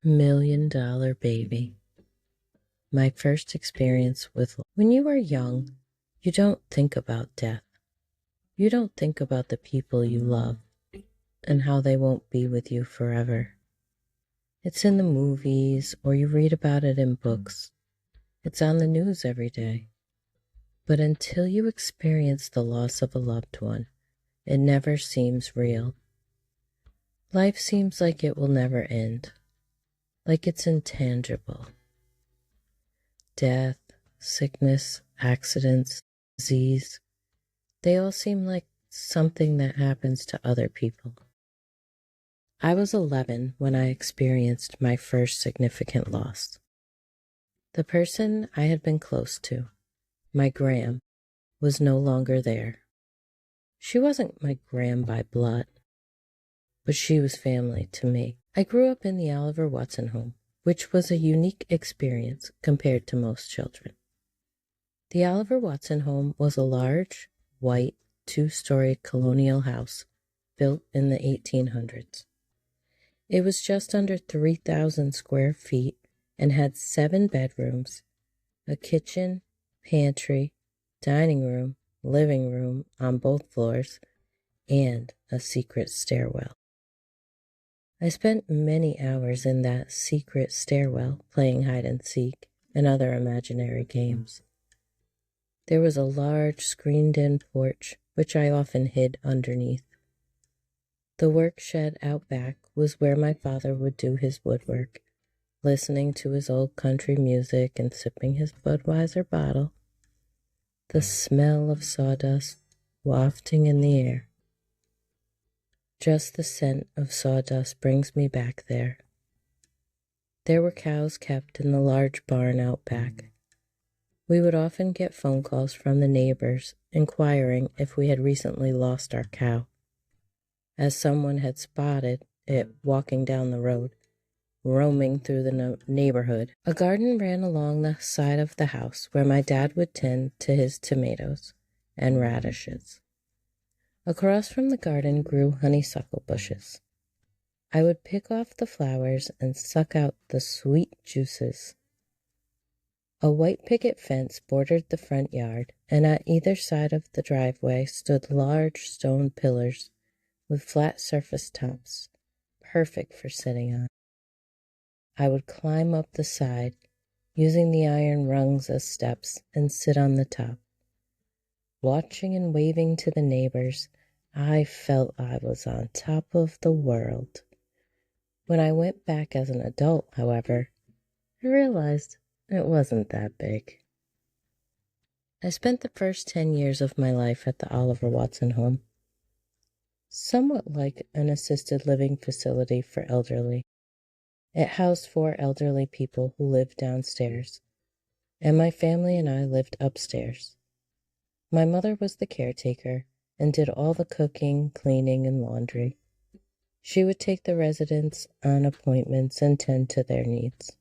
$1 million baby. My first experience with life. When you are young, you don't think about death. You don't think about the people you love and how they won't be with you forever. It's in the movies or you read about it in books. It's on the news every day. But until you experience the loss of a loved one, it never seems real. Life seems like it will never end, like it's intangible. Death, sickness, accidents, disease, they all seem like something that happens to other people. I was 11 when I experienced my first significant loss. The person I had been close to, my gram, was no longer there. She wasn't my gram by blood, but she was family to me. I grew up in the Oliver Watson home, which was a unique experience compared to most children. The Oliver Watson home was a large, white, two-story colonial house built in the 1800s. It was just under 3,000 square feet and had 7 bedrooms, a kitchen, pantry, dining room, living room on both floors, and a secret stairwell. I spent many hours in that secret stairwell playing hide and seek and other imaginary games. There was a large screened-in porch, which I often hid underneath. The work shed out back was where my father would do his woodwork, listening to his old country music and sipping his Budweiser bottle, the smell of sawdust wafting in the air. Just the scent of sawdust brings me back there. There were cows kept in the large barn out back. We would often get phone calls from the neighbors inquiring if we had recently lost our cow, as someone had spotted it walking down the road, roaming through the neighborhood. A garden ran along the side of the house where my dad would tend to his tomatoes and radishes. Across from the garden grew honeysuckle bushes. I would pick off the flowers and suck out the sweet juices. A white picket fence bordered the front yard, and at either side of the driveway stood large stone pillars with flat surface tops, perfect for sitting on. I would climb up the side, using the iron rungs as steps, and sit on the top. Watching and waving to the neighbors, I felt I was on top of the world. When I went back as an adult, however, I realized it wasn't that big. I spent the first 10 years of my life at the Oliver Watson home, somewhat like an assisted living facility for elderly. It housed 4 elderly people who lived downstairs, and my family and I lived upstairs. My mother was the caretaker and did all the cooking, cleaning, and laundry. She would take the residents on appointments and tend to their needs.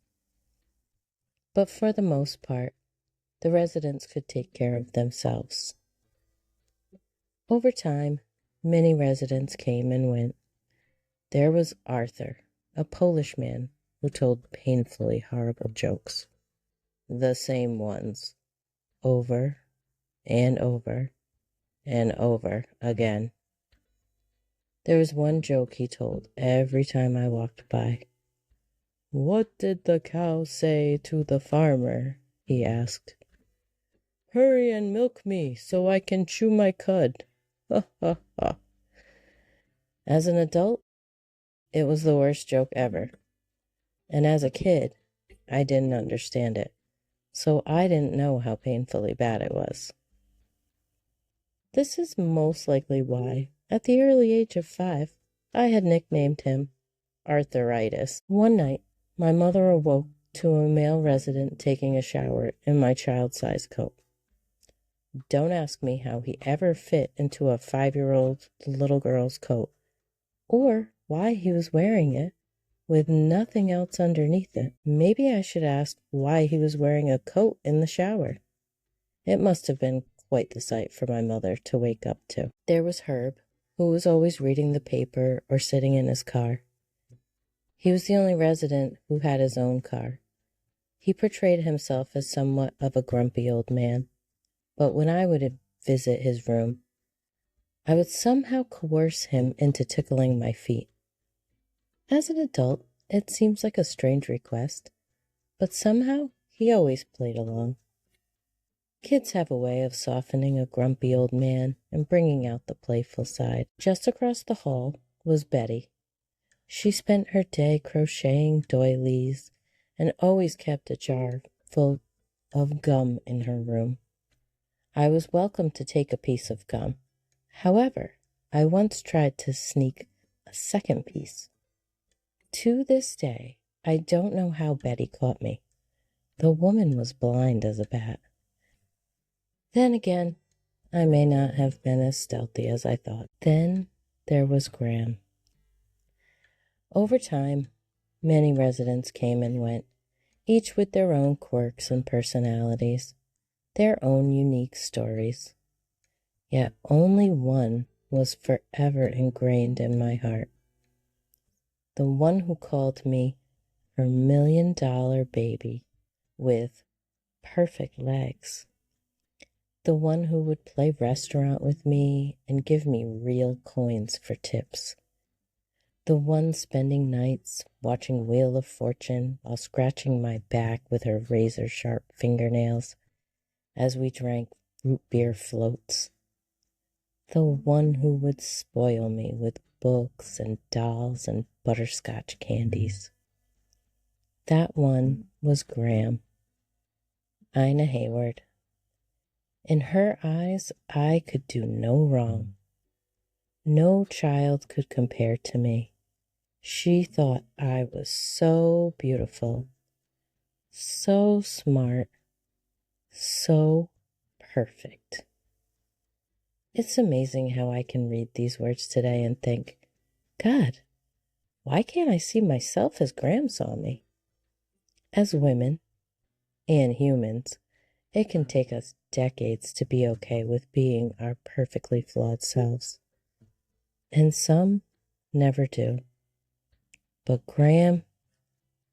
But for the most part, the residents could take care of themselves. Over time, many residents came and went. There was Arthur, a Polish man who told painfully horrible jokes. The same ones, over and over and over again. There was one joke he told every time I walked by. "What did the cow say to the farmer?" he asked. "Hurry and milk me so I can chew my cud." Ha ha ha. As an adult, it was the worst joke ever. And as a kid, I didn't understand it, so I didn't know how painfully bad it was. This is most likely why, at the early age of 5, I had nicknamed him Arthuritis. One night, my mother awoke to a male resident taking a shower in my child-sized coat. Don't ask me how he ever fit into a 5-year-old little girl's coat, or why he was wearing it with nothing else underneath it. Maybe I should ask why he was wearing a coat in the shower. It must have been quite the sight for my mother to wake up to. There was Herb, who was always reading the paper or sitting in his car. He was the only resident who had his own car. He portrayed himself as somewhat of a grumpy old man, but when I would visit his room, I would somehow coerce him into tickling my feet. As an adult, it seems like a strange request, but somehow he always played along. Kids have a way of softening a grumpy old man and bringing out the playful side. Just across the hall was Betty. She spent her day crocheting doilies and always kept a jar full of gum in her room. I was welcome to take a piece of gum. However, I once tried to sneak a second piece. To this day, I don't know how Betty caught me. The woman was blind as a bat. Then again, I may not have been as stealthy as I thought. Then there was Graham. Over time, many residents came and went, each with their own quirks and personalities, their own unique stories. Yet only one was forever ingrained in my heart. The one who called me her $1,000,000 baby with perfect legs. The one who would play restaurant with me and give me real coins for tips. The one spending nights watching Wheel of Fortune while scratching my back with her razor-sharp fingernails as we drank root beer floats. The one who would spoil me with books and dolls and butterscotch candies. That one was Graham. Ina Hayward. In her eyes, I could do no wrong. No child could compare to me. She thought I was so beautiful, so smart, so perfect. It's amazing how I can read these words today and think, God, why can't I see myself as Graham saw me? As women and humans, it can take us decades to be okay with being our perfectly flawed selves. And some never do. But Graham,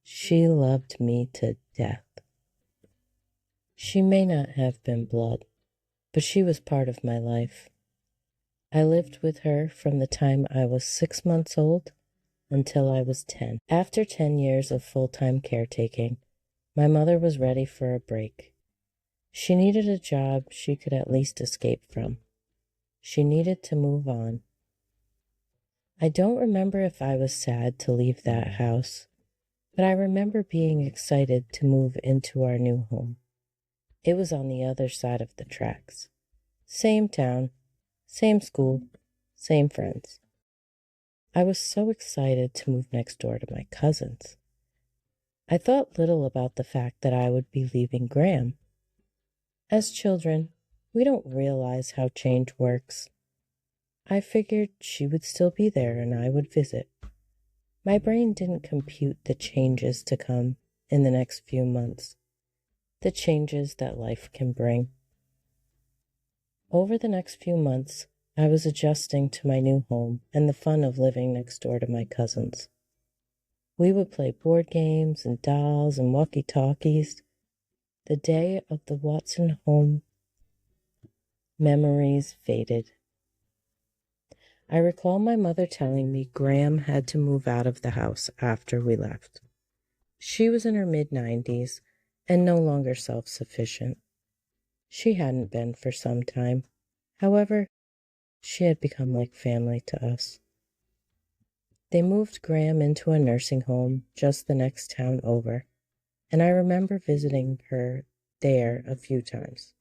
she loved me to death. She may not have been blood, but she was part of my life. I lived with her from the time I was 6 months old until I was 10. After 10 years of full-time caretaking, my mother was ready for a break. She needed a job she could at least escape from. She needed to move on. I don't remember if I was sad to leave that house, but I remember being excited to move into our new home. It was on the other side of the tracks. Same town, same school, same friends. I was so excited to move next door to my cousins. I thought little about the fact that I would be leaving Graham. As children, we don't realize how change works. I figured she would still be there and I would visit. My brain didn't compute the changes to come in the next few months, the changes that life can bring. Over the next few months, I was adjusting to my new home and the fun of living next door to my cousins. We would play board games and dolls and walkie-talkies. The day of the Watson home memories faded. I recall my mother telling me Graham had to move out of the house after we left. She was in her mid-90s and no longer self-sufficient. She hadn't been for some time. However, she had become like family to us. They moved Graham into a nursing home just the next town over, and I remember visiting her there a few times.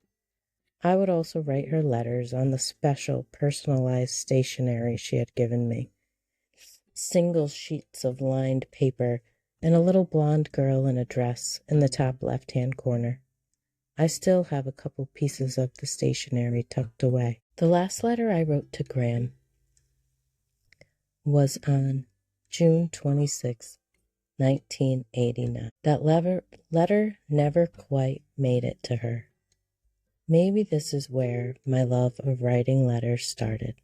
I would also write her letters on the special personalized stationery she had given me. Single sheets of lined paper and a little blonde girl in a dress in the top left-hand corner. I still have a couple pieces of the stationery tucked away. The last letter I wrote to Graham was on June 26, 1989. That letter never quite made it to her. Maybe this is where my love of writing letters started.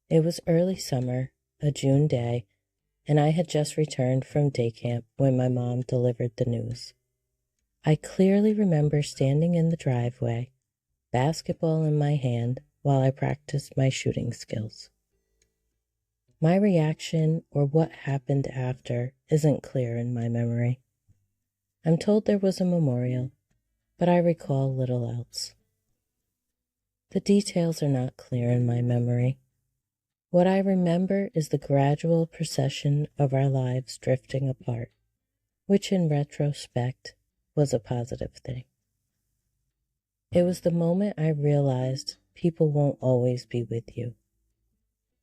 It was early summer, a June day, and I had just returned from day camp when my mom delivered the news. I clearly remember standing in the driveway, basketball in my hand, while I practiced my shooting skills. My reaction or what happened after isn't clear in my memory. I'm told there was a memorial, but I recall little else. The details are not clear in my memory. What I remember is the gradual procession of our lives drifting apart, which in retrospect was a positive thing. It was the moment I realized people won't always be with you,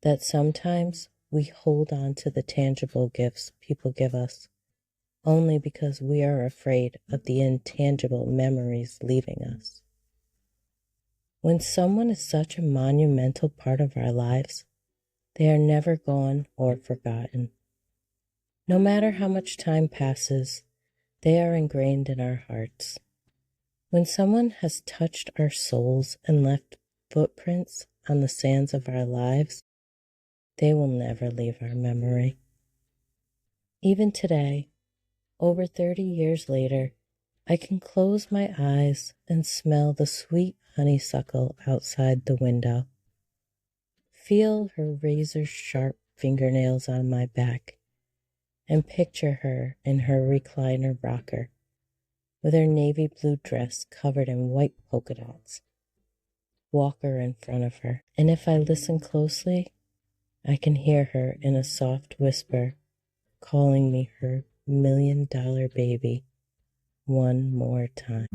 that sometimes we hold on to the tangible gifts people give us only because we are afraid of the intangible memories leaving us. When someone is such a monumental part of our lives, they are never gone or forgotten. No matter how much time passes, they are ingrained in our hearts. When someone has touched our souls and left footprints on the sands of our lives, they will never leave our memory. Even today, over 30 years later, I can close my eyes and smell the sweet honeysuckle outside the window, feel her razor-sharp fingernails on my back, and picture her in her recliner rocker, with her navy blue dress covered in white polka dots, Walker in front of her. And if I listen closely, I can hear her in a soft whisper calling me her $1 million baby one more time.